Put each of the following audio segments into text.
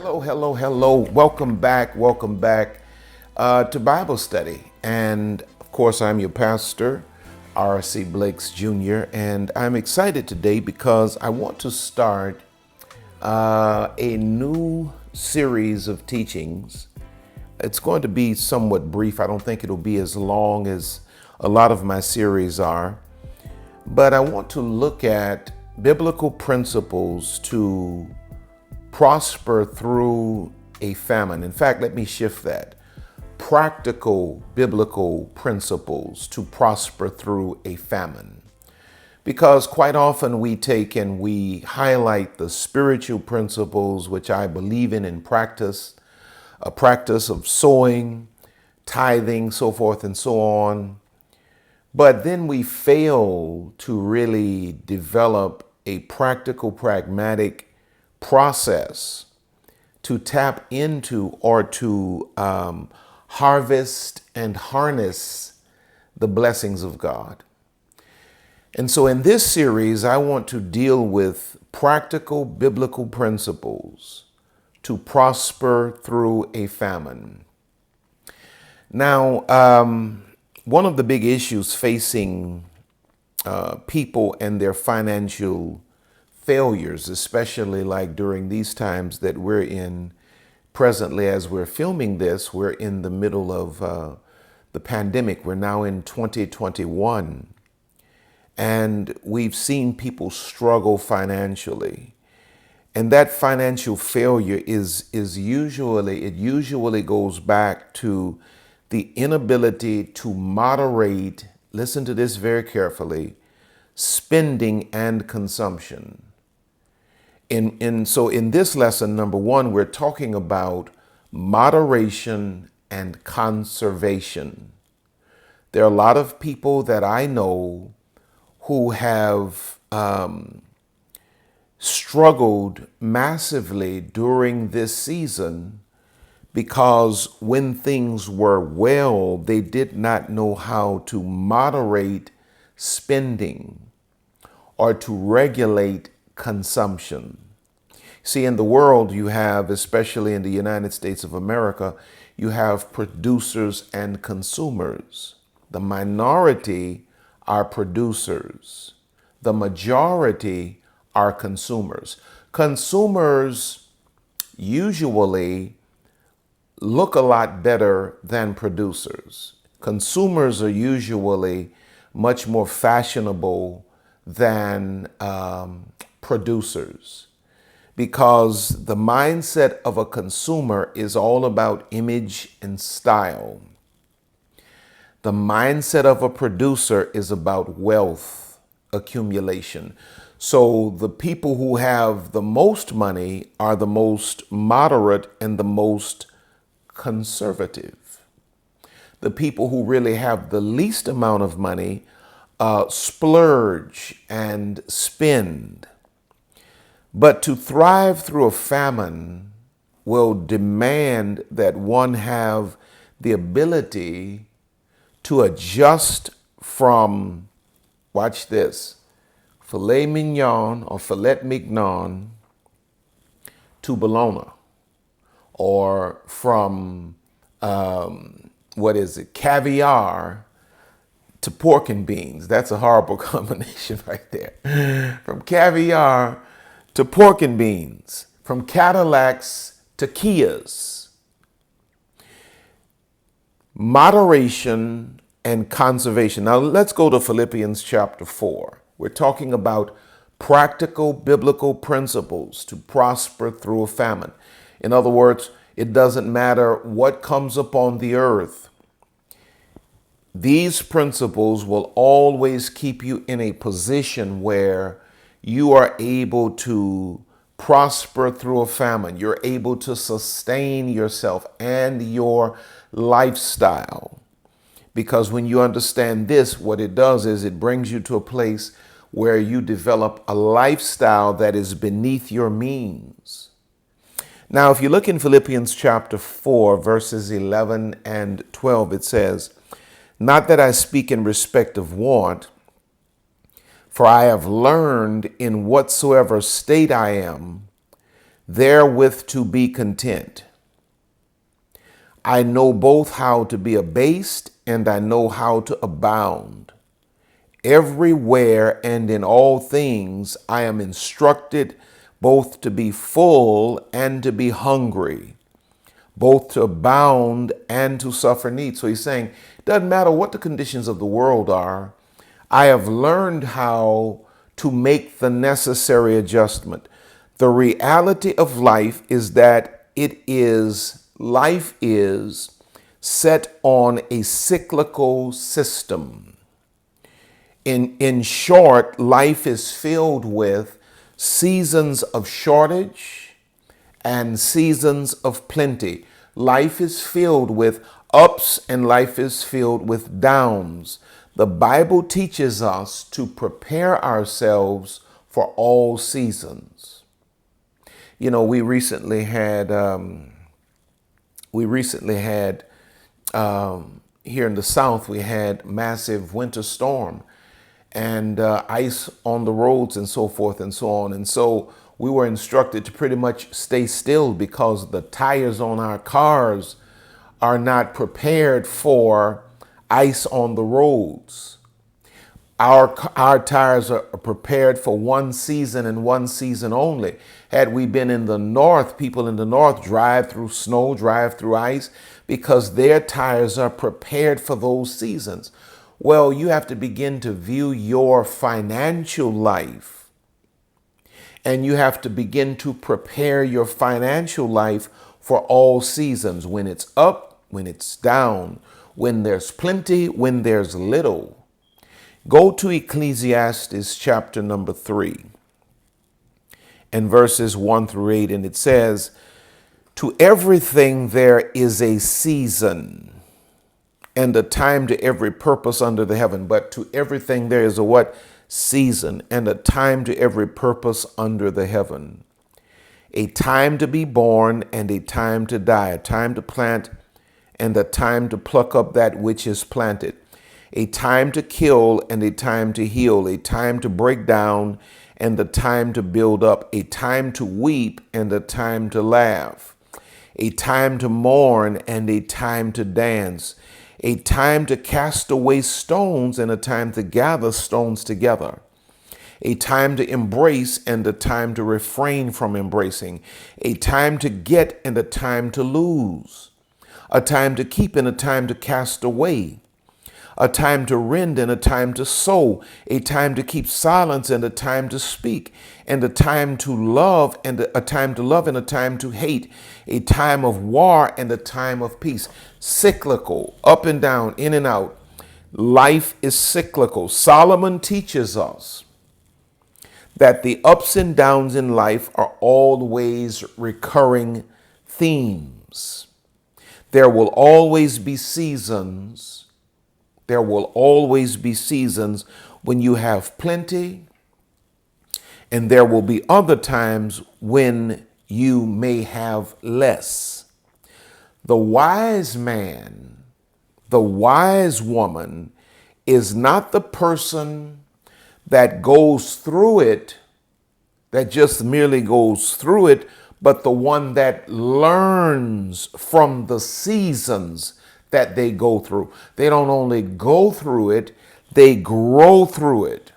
Hello, hello, hello. Welcome back. Welcome back to Bible study. And of course, I'm your pastor, R.C. Blakes Jr., and I'm excited today because I want to start a new series of teachings. It's going to be somewhat brief. I don't think it'll be as long as a lot of my series are, but I want to look at biblical principles to prosper through a famine. In fact, let me shift that. Practical biblical principles to prosper through a famine. Because quite often we take and we highlight the spiritual principles, which I believe in practice, a practice of sowing, tithing, so forth and so on. But then we fail to really develop a practical, pragmatic process to tap into or to harvest and harness the blessings of God. And so in this series, I want to deal with practical biblical principles to prosper through a famine. Now, one of the big issues facing people and their financial failures, especially like during these times that we're in presently as we're filming this, we're in the middle of the pandemic. We're now in 2021, and we've seen people struggle financially. And that financial failure is usually goes back to the inability to moderate, listen to this very carefully, spending and consumption. So in this lesson, number one, we're talking about moderation and conservation. There are a lot of people that I know who have struggled massively during this season because when things were well, they did not know how to moderate spending or to regulate consumption. See, in the world, you have, especially in the United States of America, you have producers and consumers. The minority are producers. The majority are consumers. Consumers usually look a lot better than producers. Consumers are usually much more fashionable than producers, because the mindset of a consumer is all about image and style. The mindset of a producer is about wealth accumulation. So the people who have the most money are the most moderate and the most conservative. The people who really have the least amount of money splurge and spend. But to thrive through a famine will demand that one have the ability to adjust from, watch this, filet mignon or filet mignon to bologna, or from, caviar to pork and beans. That's a horrible combination right there. From caviar to pork and beans, from Cadillacs to Kias. Moderation and conservation. Now let's go to Philippians chapter 4. We're talking about practical biblical principles to prosper through a famine. In other words, it doesn't matter what comes upon the earth. These principles will always keep you in a position where you are able to prosper through a famine. You're able to sustain yourself and your lifestyle. Because when you understand this, what it does is it brings you to a place where you develop a lifestyle that is beneath your means. Now, if you look in Philippians chapter 4, verses 11 and 12, it says, "Not that I speak in respect of want, for I have learned in whatsoever state I am therewith to be content. I know both how to be abased and I know how to abound. Everywhere and in all things I am instructed both to be full and to be hungry, both to abound and to suffer need. So he's saying, it doesn't matter what the conditions of the world are, I have learned how to make the necessary adjustment. The reality of life is that life is set on a cyclical system. In short, life is filled with seasons of shortage and seasons of plenty. Life is filled with ups and life is filled with downs. The Bible teaches us to prepare ourselves for all seasons. You know, we recently had here in the South, we had massive winter storm and ice on the roads and so forth and so on. And so we were instructed to pretty much stay still because the tires on our cars are not prepared for ice on the roads. Our tires are prepared for one season and one season only. Had we been in the north, people in the north drive through snow, drive through ice because their tires are prepared for those seasons. Well, you have to begin to view your financial life and you have to begin to prepare your financial life for all seasons, when it's up, when it's down, when there's plenty, when there's little. Go to Ecclesiastes chapter number 3 and verses 1 through 8. And it says, to everything there is a season and a time to every purpose under the heaven. But to everything there is a what? Season and a time to every purpose under the heaven. A time to be born and a time to die, a time to plant and a time to pluck up that which is planted, a time to kill and a time to heal, a time to break down and a time to build up, a time to weep and a time to laugh, a time to mourn and a time to dance, a time to cast away stones and a time to gather stones together, a time to embrace and a time to refrain from embracing, a time to get and a time to lose, a time to keep and a time to cast away, a time to rend and a time to sow, a time to keep silence and a time to speak, and a time to love and a time to love and a time to hate, a time of war and a time of peace. Cyclical, up and down, in and out. Life is cyclical. Solomon teaches us that the ups and downs in life are always recurring themes. There will always be seasons. There will always be seasons when you have plenty, and there will be other times when you may have less. The wise man, the wise woman is not the person that goes through it, that just merely goes through it, but the one that learns from the seasons that they go through. They don't only go through it, they grow through it.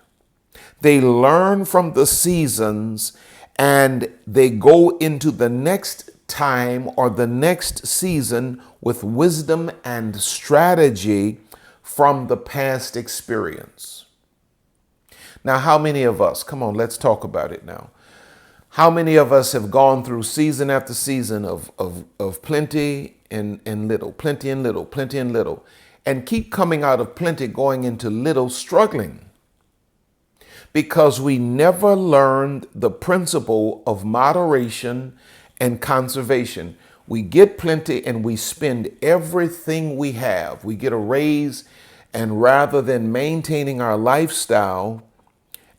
They learn from the seasons and they go into the next time or the next season with wisdom and strategy from the past experience. Now, how many of us, come on, let's talk about it now. How many of us have gone through season after season of plenty and little, plenty and little, plenty and little, and keep coming out of plenty, going into little, struggling? Because we never learned the principle of moderation and conservation. We get plenty and we spend everything we have. We get a raise, and rather than maintaining our lifestyle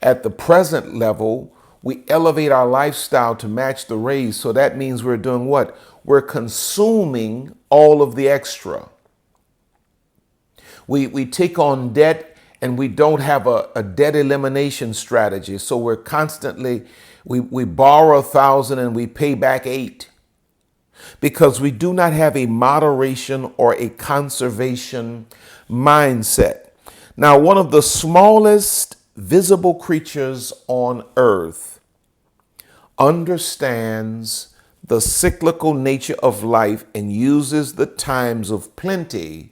at the present level, we elevate our lifestyle to match the raise. So that means we're doing what? We're consuming all of the extra. We take on debt and we don't have a debt elimination strategy. So we're constantly We borrow 1,000 and we pay back 8 because we do not have a moderation or a conservation mindset. Now, one of the smallest visible creatures on earth understands the cyclical nature of life and uses the times of plenty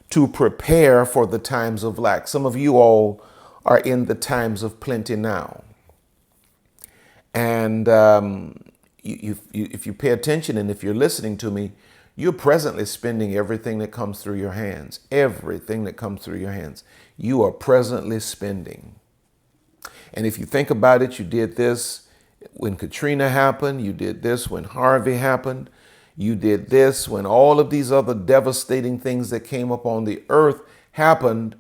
to prepare for the times of lack. Some of you all are in the times of plenty now. And if you pay attention and if you're listening to me, you're presently spending everything that comes through your hands. Everything that comes through your hands, you are presently spending. And if you think about it, you did this when Katrina happened. You did this when Harvey happened. You did this when all of these other devastating things that came up on the earth happened.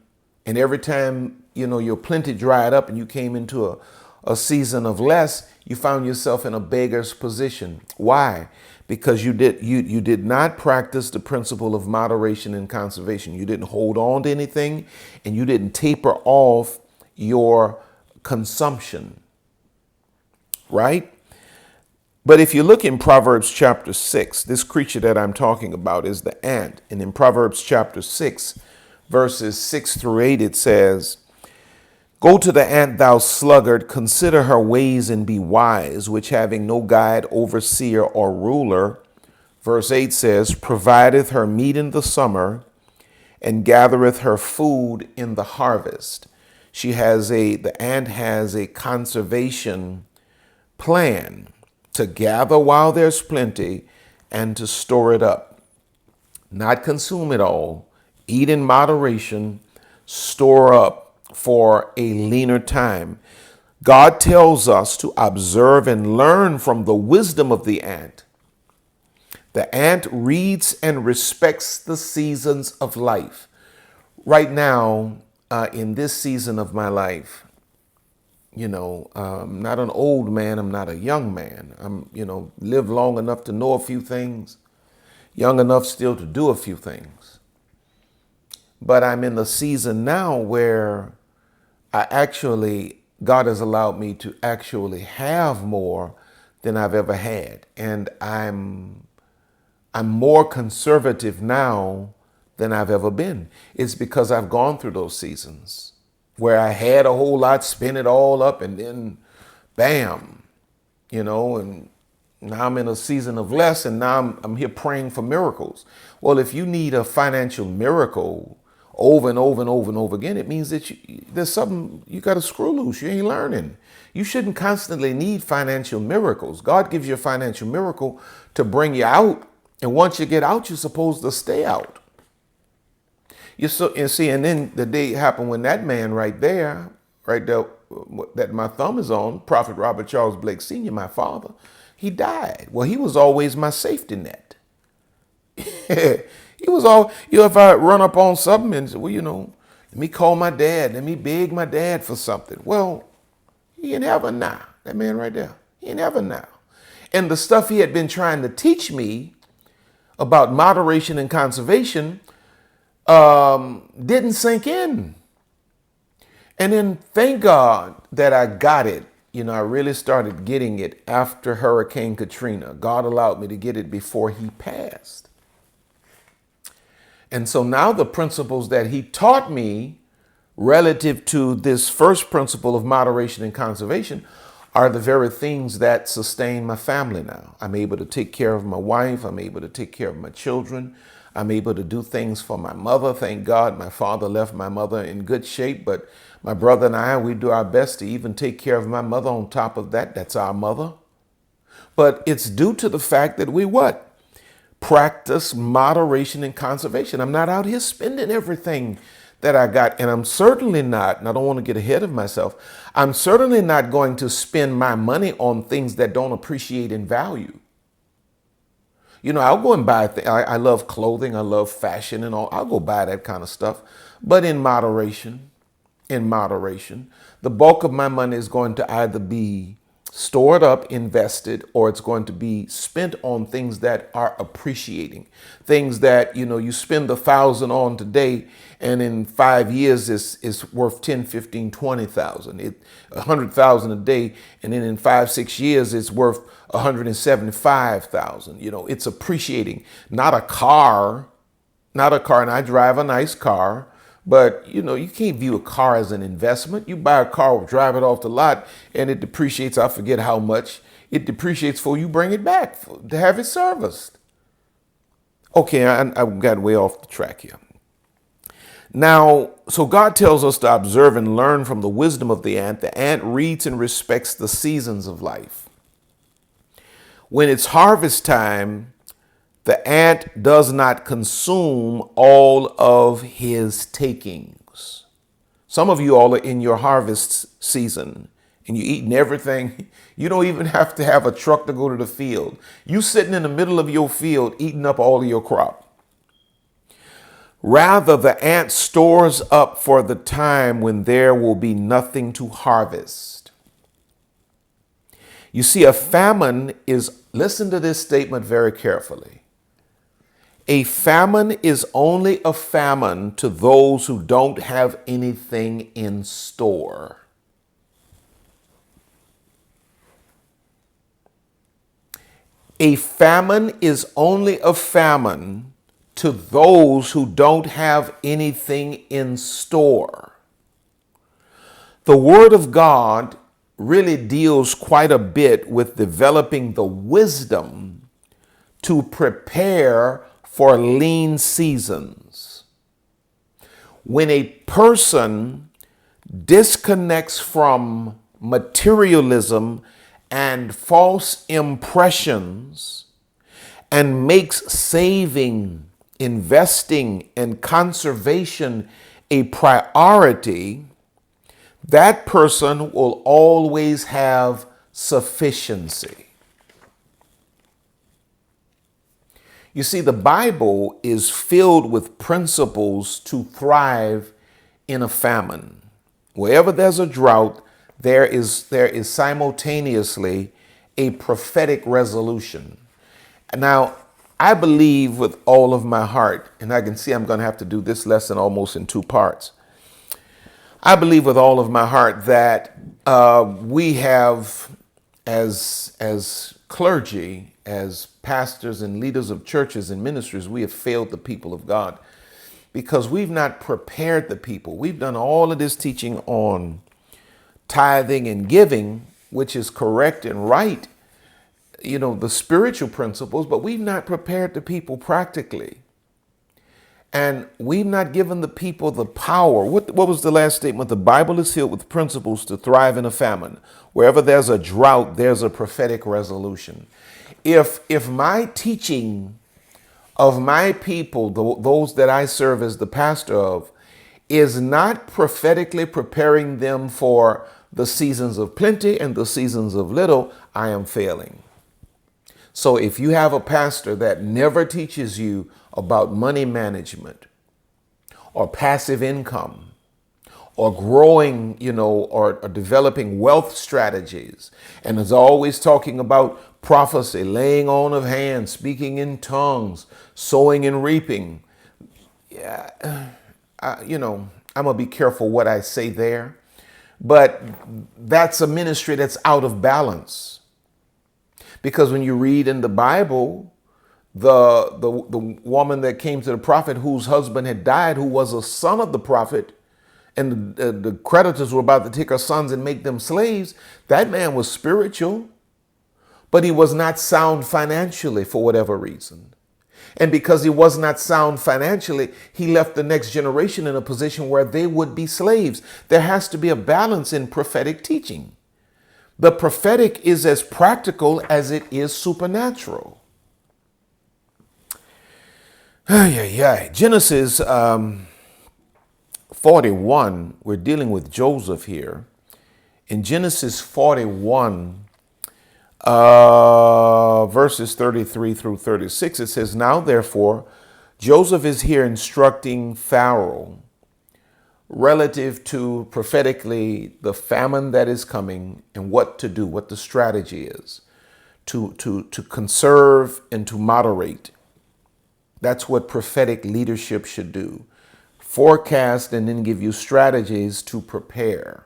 And every time, your plenty dried up and you came into a season of less, you found yourself in a beggar's position. Why? Because you did not practice the principle of moderation and conservation. You didn't hold on to anything and you didn't taper off your consumption, right? But if you look in Proverbs chapter 6, this creature that I'm talking about is the ant. And in Proverbs chapter 6, verses 6 through 8, it says, "Go to the ant, thou sluggard, consider her ways and be wise, which having no guide, overseer, or ruler," verse 8 says, "provideth her meat in the summer and gathereth her food in the harvest." The ant has a conservation plan to gather while there's plenty and to store it up. Not consume it all, eat in moderation, store up for a leaner time. God tells us to observe and learn from the wisdom of the ant. The ant reads and respects the seasons of life. Right now, in this season of my life, I'm not an old man, I'm not a young man. I'm, lived long enough to know a few things, young enough still to do a few things. But I'm in the season now where God has allowed me to actually have more than I've ever had. And I'm more conservative now than I've ever been. It's because I've gone through those seasons where I had a whole lot, spent it all up, and then bam, and now I'm in a season of less, and now I'm here praying for miracles. Well, if you need a financial miracle over and over and over and over again, it means that there's something you got to screw loose. You ain't learning. You shouldn't constantly need financial miracles. God gives you a financial miracle to bring you out. And once you get out, you're supposed to stay out. And then the day happened when that man right there, that my thumb is on, Prophet Robert Charles Blake Sr., my father, he died. Well, he was always my safety net. He was all, if I run up on something and say, well, let me call my dad, let me beg my dad for something. Well, he in heaven now, that man right there, he in heaven now. And the stuff he had been trying to teach me about moderation and conservation didn't sink in. And then thank God that I got it. I really started getting it after Hurricane Katrina. God allowed me to get it before he passed. And so now the principles that he taught me relative to this first principle of moderation and conservation are the very things that sustain my family now. I'm able to take care of my wife. I'm able to take care of my children. I'm able to do things for my mother. Thank God my father left my mother in good shape, but my brother and I, we do our best to even take care of my mother on top of that. That's our mother. But it's due to the fact that we what? Practice moderation and conservation. I'm not out here spending everything that I got. And I'm certainly not, and I don't want to get ahead of myself, I'm certainly not going to spend my money on things that don't appreciate in value. I'll go and buy things. I love clothing. I love fashion and all. I'll go buy that kind of stuff. But in moderation, the bulk of my money is going to either be Store it up, invest it, or it's going to be spent on things that are appreciating. Things that, you spend 1,000 on today, and in 5 years it's worth 10, 15, 20,000. 100,000 a day, and then in 5, 6 years it's worth 175,000. It's appreciating. Not a car, and I drive a nice car. But, you can't view a car as an investment. You buy a car, drive it off the lot, and it depreciates. I forget how much it depreciates before you bring it back to have it serviced. Okay, I got way off the track here. Now, so God tells us to observe and learn from the wisdom of the ant. The ant reads and respects the seasons of life. When it's harvest time, the ant does not consume all of his takings. Some of you all are in your harvest season and you're eating everything. You don't even have to have a truck to go to the field. You sitting in the middle of your field eating up all of your crop. Rather, the ant stores up for the time when there will be nothing to harvest. You see, a famine is, listen to this statement very carefully. A famine is only a famine to those who don't have anything in store. A famine is only a famine to those who don't have anything in store. The Word of God really deals quite a bit with developing the wisdom to prepare for lean seasons. When a person disconnects from materialism and false impressions and makes saving, investing, and conservation a priority, that person will always have sufficiency. You see, the Bible is filled with principles to thrive in a famine. Wherever there's a drought, there is simultaneously a prophetic resolution. Now, I believe with all of my heart, and I can see I'm going to have to do this lesson almost in 2 parts. I believe with all of my heart that we have, as clergy, as pastors and leaders of churches and ministries, we have failed the people of God because we've not prepared the people. We've done all of this teaching on tithing and giving, which is correct and right, the spiritual principles, but we've not prepared the people practically. And we've not given the people the power. What was the last statement? The Bible is filled with principles to thrive in a famine. Wherever there's a drought, there's a prophetic resolution. If my teaching of my people, those that I serve as the pastor of, is not prophetically preparing them for the seasons of plenty and the seasons of little, I am failing. So if you have a pastor that never teaches you about money management or passive income or growing, or developing wealth strategies, and is always talking about prophecy, laying on of hands, speaking in tongues, sowing and reaping, I'm going to be careful what I say there, but that's a ministry that's out of balance. Because when you read in the Bible, the woman that came to the prophet whose husband had died, who was a son of the prophet, and the creditors were about to take her sons and make them slaves, that man was spiritual, but he was not sound financially for whatever reason. And because he was not sound financially, he left the next generation in a position where they would be slaves. There has to be a balance in prophetic teaching. The prophetic is as practical as it is supernatural. Genesis 41, we're dealing with Joseph here. In Genesis 41, verses 33 through 36, it says, "Now therefore, Joseph is here instructing Pharaoh, relative to prophetically the famine that is coming and what to do, what the strategy is to conserve and to moderate. That's what prophetic leadership should do. Forecast and then give you strategies to prepare.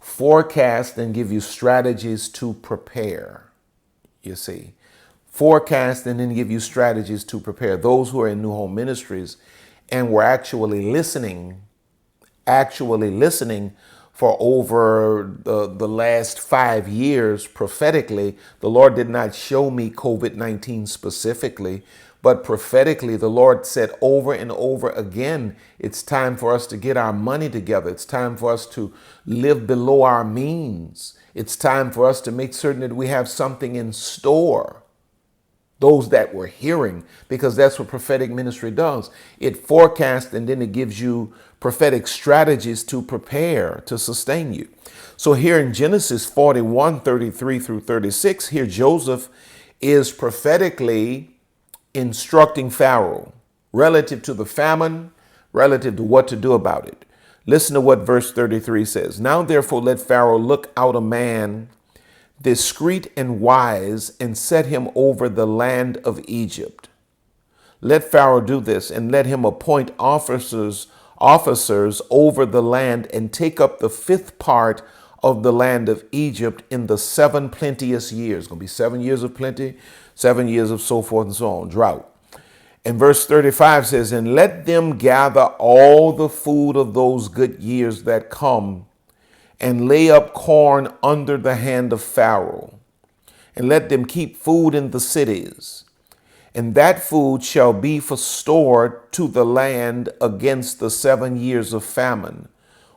Forecast and give you strategies to prepare. You see, forecast and then give you strategies to prepare. Those who are in New Home Ministries and were actually listening for over the last 5 years prophetically. The Lord did not show me COVID-19 specifically, but prophetically, the Lord said over and over again, it's time for us to get our money together. It's time for us to live below our means. It's time for us to make certain that we have something in store. Those that were hearing, because that's what prophetic ministry does. It forecasts and then it gives you prophetic strategies to prepare, to sustain you. So here in Genesis 41:33 through 36, here Joseph is prophetically instructing Pharaoh relative to the famine, relative to what to do about it. Listen to what verse 33 says. Now, therefore, let Pharaoh look out a man discreet and wise and set him over the land of Egypt. Let Pharaoh do this and let him appoint officers over the land and take up the fifth part of the land of Egypt in the 7 plenteous years. It's going to be 7 years of plenty, 7 years of so forth and so on, drought. And verse 35 says, and let them gather all the food of those good years that come and lay up corn under the hand of Pharaoh, and let them keep food in the cities. And that food shall be for store to the land against the 7 years of famine,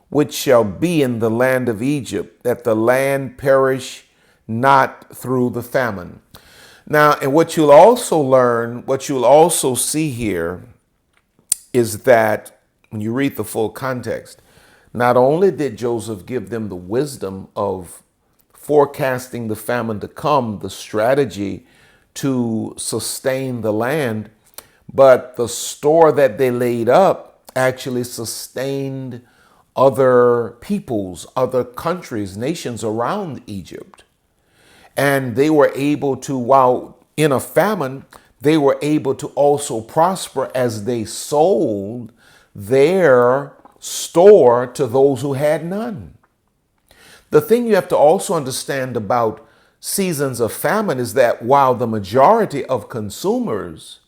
which shall be in the land of Egypt, that the land perish not through the famine. Now, and what you'll also learn, what you'll also see here is that when you read the full context, not only did Joseph give them the wisdom of forecasting the famine to come, the strategy to sustain the land, but the store that they laid up actually sustained other peoples, other countries, nations around Egypt. And they were able to, while in a famine, they were able to also prosper as they sold their store to those who had none. The thing you have to also understand about seasons of famine is that while the majority of consumers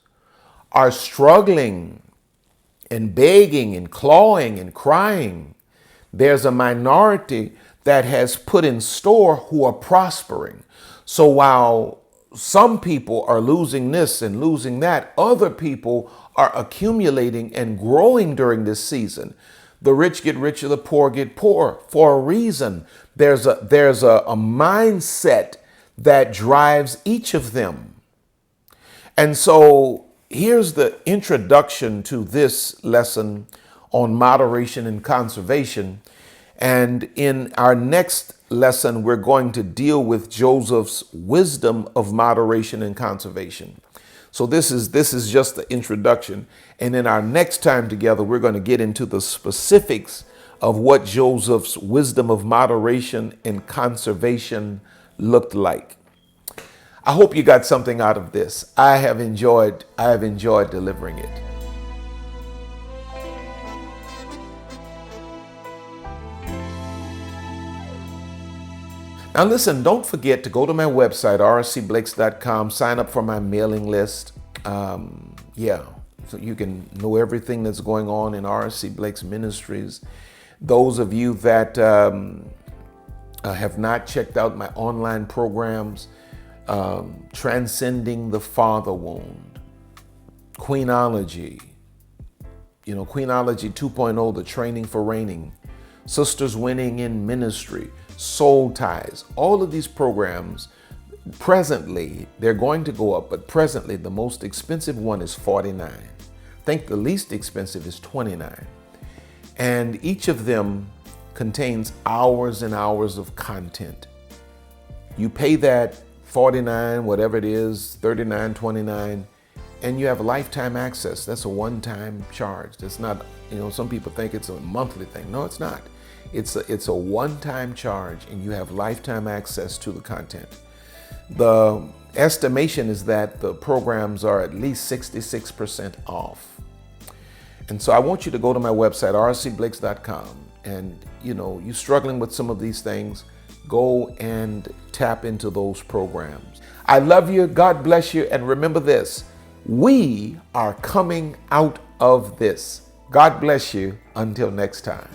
are struggling and begging and clawing and crying, there's a minority that has put in store who are prospering. So while some people are losing this and losing that, other people are accumulating and growing during this season. The rich get richer, the poor get poor for a reason. There's a mindset that drives each of them. And so here's the introduction to this lesson on moderation and conservation. And in our next lesson, we're going to deal with Joseph's wisdom of moderation and conservation. So this is just the introduction. And in our next time together, we're going to get into the specifics of what Joseph's wisdom of moderation and conservation looked like. I hope you got something out of this. I have enjoyed delivering it. Now listen, don't forget to go to my website, rscblakes.com, sign up for my mailing list. So you can know everything that's going on in RSC Blakes Ministries. Those of you that have not checked out my online programs, Transcending the Father Wound, Queenology, Queenology 2.0, the training for reigning, Sisters Winning in Ministry, Soul Ties, all of these programs, presently, they're going to go up, but presently the most expensive one is $49. I think the least expensive is $29. And each of them contains hours and hours of content. You pay that $49, whatever it is, $39, $29, and you have lifetime access. That's a one-time charge. That's not, some people think it's a monthly thing. No, it's not. It's a one-time charge, and you have lifetime access to the content. The estimation is that the programs are at least 66% off. And so I want you to go to my website, rcblakes.com, and you're struggling with some of these things, go and tap into those programs. I love you. God bless you. And remember this, we are coming out of this. God bless you. Until next time.